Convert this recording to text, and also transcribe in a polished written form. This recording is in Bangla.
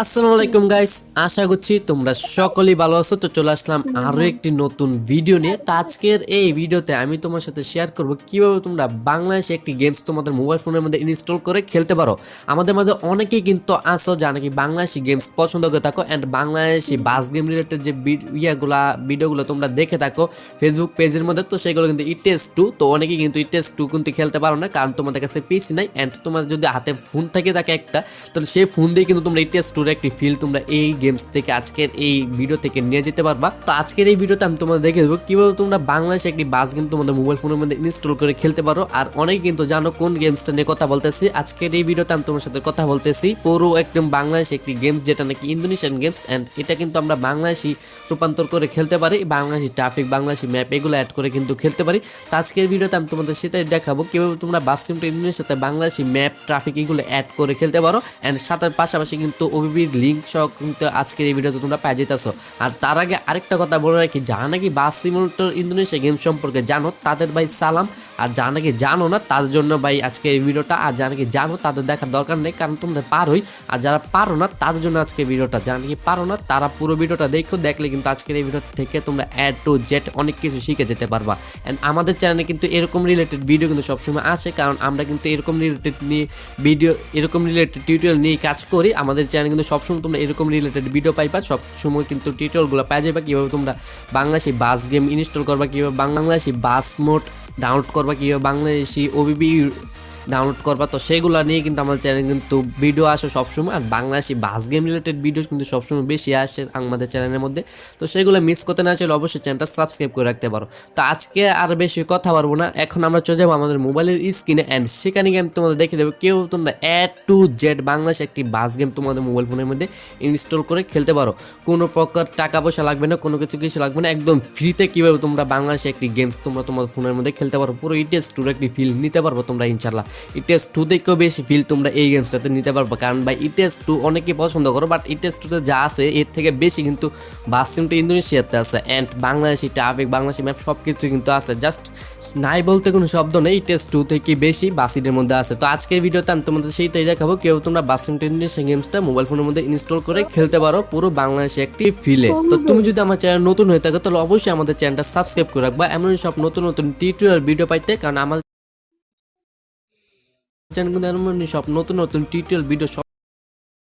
আসসালামু আলাইকুম গাইস, আশা করছি তোমরা সকলেই ভালো আছো। তো চলে আসলাম আরো একটি নতুন ভিডিও নিয়ে। তো আজকের এই ভিডিওতে আমি তোমার সাথে শেয়ার করব কিভাবে তোমরা বাংলাদেশে একটি গেমস তোমাদের মোবাইল ফোনের মধ্যে ইনস্টল করে খেলতে পারো। আমাদের মাঝে অনেকেই কিন্তু আছো যারা নাকি বাংলাদেশি গেমস পছন্দ করে থাকো and Bangladeshi bus game related যে ভিডিওগুলো তোমরা দেখে থাকো ফেসবুক পেজের মধ্যে, তো সেগুলো কিন্তু ইটেস টু। তো অনেকেই কিন্তু ইটেস টু কিন্তু খেলতে পারো না, কারণ তোমাদের কাছে পিসি নাই এন্ড তোমার যদি হাতে ফোন থেকে থাকে একটা, তাহলে সেই ফোন দিয়ে কিন্তু তোমরা ইটেস টু একটি ফিল তোমরা এই গেমস থেকে আজকের এই ভিডিও থেকে নিয়ে যেতে পারবা। তো আজকের এই ভিডিওতে আমি তোমাদের দেখে দেবো কিভাবে তোমরা বাংলাদেশে একটি বাস গেম তোমাদের মোবাইল ফোনের মধ্যে ইনস্টল করে খেলতে পারো। আর অনেকে কিন্তু জানো কোন গেমসটা নিয়ে কথা বলতেছি। আজকের এই ভিডিওতে আমি তোমার সাথে কথা বলতেছি পুরো একদম বাংলাদেশে একটি গেমস, যেটা নাকি ইন্দোনেশিয়ান গেমস এন্ড এটা কিন্তু আমরা বাংলাদেশি রূপান্তর করে খেলতে পারি। বাংলাদেশি ট্রাফিক, বাংলাদেশি ম্যাপ এগুলো অ্যাড করে কিন্তু খেলতে পারি। তো আজকের ভিডিওতে আমি তোমাদের সেটাই দেখাবো কিভাবে তোমরা বাস সিমটা ইন্দোনেশিয়াতে বাংলাদেশি ম্যাপ, ট্রাফিক এগুলো অ্যাড করে খেলতে পারো এন্ড সাথে পাশাপাশি কিন্তু ওবিবির লিঙ্ক সহ কিন্তু আজকের এই ভিডিওতে তোমরা পেয়ে যেতেছো। আর তার আগে আরেকটা কথা বলে রাখি, যারা নাকি বাস সিমুলেটর ইন্দোনেশিয়া গেম সম্পর্কে জানো তাদের ভাই সালাম, আর যারা নাকি জানো না তাদের জন্য ভাই আজকের এই ভিডিওটা। আর যারা নাকি জানো তাদের দেখার দরকার নেই, কারণ তোমরা পারোই। আর যারা পারো না তাদের জন্য আজকের ভিডিওটা, যারা নাকি পারো না তারা পুরো ভিডিওটা দেখলে কিন্তু আজকের এই ভিডিও থেকে তোমরা অ্যাড টু জেড অনেক কিছু শিখে যেতে পারবা। এন্ড আমাদের চ্যানেলে কিন্তু এরকম রিলেটেড ভিডিও কিন্তু সবসময় আসে, কারণ আমরা কিন্তু এরকম রিলেটেড নিয়ে ভিডিও, এরকম রিলেটেড টিউটোরিয়াল নিয়ে কাজ করি। আমাদের চ্যানেলে কিন্তু সবসময় তোমরা এরকম রিলেটেড ভিডিও পাইবা, সবসময় কিন্তু টিউটোরিয়ালগুলো পাই যাবে কীভাবে তোমরা বাংলাদেশি বাস গেম ইনস্টল করবা, কীভাবে বাংলাদেশি বাস মোড ডাউনলোড করবা, কীভাবে বাংলাদেশি ওবিবি ডাউনলোড করবা। তো সেগুলো নিয়ে কিন্তু আমাদের চ্যানেল কিন্তু ভিডিও আসে সবসময়। আর Bangladeshi bus game related video কিন্তু সবসময় বেশি আসে আমাদের চ্যানেলের মধ্যে। তো সেগুলো মিস করতে না চাইলে অবশ্যই চ্যানেলটা সাবস্ক্রাইব করে রাখতে পারো। তো আজকে আর বেশি কথা পারবো না, এখন আমরা চলে যাবো আমাদের মোবাইলের স্ক্রিনে অ্যান্ড সেখানে গেম তোমাদের দেখে দেবো কেউ তোমরা অ্যাড টু জেড বাংলাদেশ একটি বাস গেম তোমাদের মোবাইল ফোনের মধ্যে ইনস্টল করে খেলতে পারো। কোনো প্রকার টাকা পয়সা লাগবে না, কোনো কিছু লাগবে না, একদম ফ্রিতে কীভাবে তোমরা বাংলাদেশে একটি গেমস তোমরা তোমার ফোনের মধ্যে খেলতে পারো। পুরো ইটেস টুর একটি ফিল নিতে পারবো তোমরা ইনশাল্লাহ। ইটেস টু থেকেও বেশি ফিল তোমরা এই গেমসটাতে নিতে পারবো, কারণ ভাই ইটেস টু অনেকেই পছন্দ করো, বাট ইটেস টুতে যা আছে এর থেকে বেশি কিন্তু বাস সিমটা ইন্দোনেশিয়াতে আছে and Bangladeshi traffic, Bangladeshi map সব কিছু কিন্তু আছে। জাস্ট নাই বলতে কোনো শব্দ নেই, ইটেস টু থেকে বেশি বাসিটের মধ্যে আছে। তো আজকের ভিডিওতে আমি তোমাদের সেইটাই দেখাবো কেউ তোমরা বাস সিমটা ইন্দোনেশিয়া গেমসটা মোবাইল ফোনের মধ্যে ইনস্টল করে খেলতে পারো পুরো বাংলাদেশে একটি ফিলে। তো তুমি যদি আমার চ্যানেল নতুন হয়ে থাকো তাহলে অবশ্যই আমাদের চ্যানেলটা সাবস্ক্রাইব করে রাখবা এমন সব নতুন টিউটোরিয়াল ভিডিও পাইতে, কারণ আমার চ্যানেল কিন্তু এমন সব নতুন টিউটোরিয়াল ভিডিও